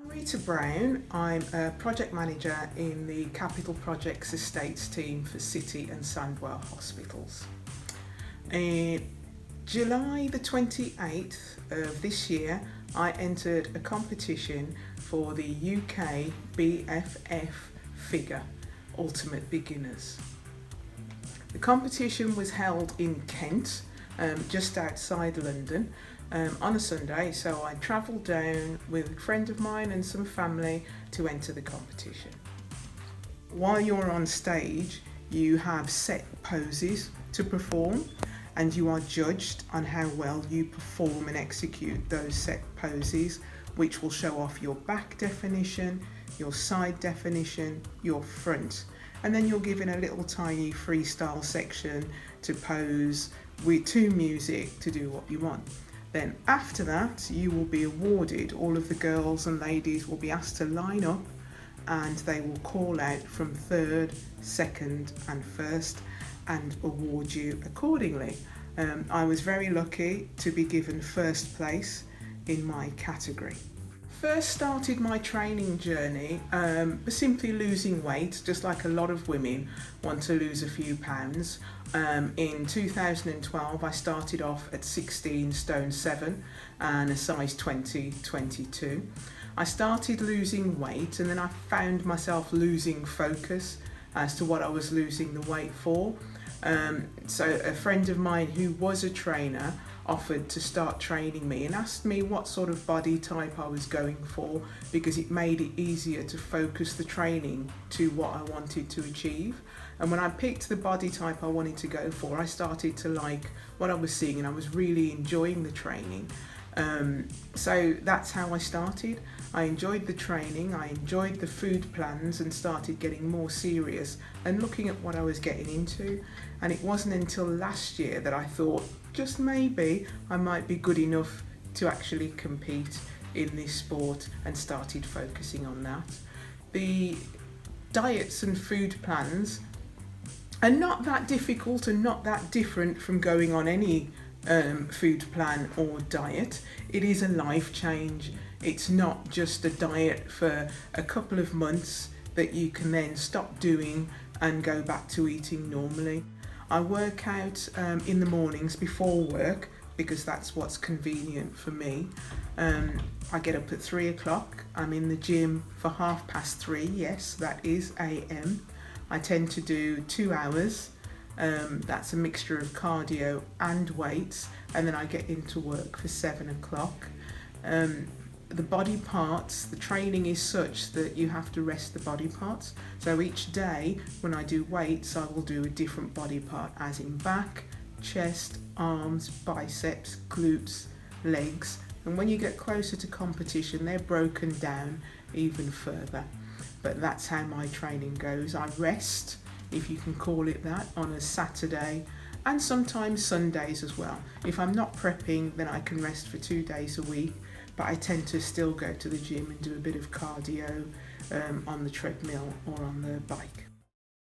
I'm Rita Brown. I'm a project manager in the Capital Projects Estates team for City and Sandwell hospitals. July the 28th of this year, I entered a competition for the UKBFF figure, Ultimate Beginners. The competition was held in Kent, just outside London, on a Sunday, so I travelled down with a friend of mine and some family to enter the competition. While you're on stage, you have set poses to perform, and you are judged on how well you perform and execute those set poses, which will show off your back definition, your side definition, your front. And then you're given a little tiny freestyle section to pose to music to do what you want. Then after that, you will be awarded, all of the girls and ladies will be asked to line up and they will call out from third, second and first and award you accordingly. I was very lucky to be given first place in my category. First started my training journey simply losing weight, just like a lot of women want to lose a few pounds. In 2012 I started off at 16 stone 7 and a size 20-22. I started losing weight and then I found myself losing focus as to what I was losing the weight for. So a friend of mine who was a trainer offered to start training me and asked me what sort of body type I was going for, because it made it easier to focus the training to what I wanted to achieve. And when I picked the body type I wanted to go for, I started to like what I was seeing and I was really enjoying the training. So that's how I started. I enjoyed the training, I enjoyed the food plans and started getting more serious and looking at what I was getting into. And it wasn't until last year that I thought, just maybe I might be good enough to actually compete in this sport, and started focusing on that. The diets and food plans are not that difficult and not that different from going on any food plan or diet. It is a life change. It's not just a diet for a couple of months that you can then stop doing and go back to eating normally. I work out in the mornings before work because that's what's convenient for me. I get up at 3 o'clock. I'm in the gym for 3:30. Yes, that is AM. I tend to do 2 hours. That's a mixture of cardio and weights, and then I get into work for 7 o'clock. The body parts, the training is such that you have to rest the body parts. So each day when I do weights, I will do a different body part, as in back, chest, arms, biceps, glutes, legs. And when you get closer to competition, they're broken down even further. But that's how my training goes. I rest, if you can call it that, on a Saturday and sometimes Sundays as well. If I'm not prepping, then I can rest for 2 days a week, but I tend to still go to the gym and do a bit of cardio on the treadmill or on the bike.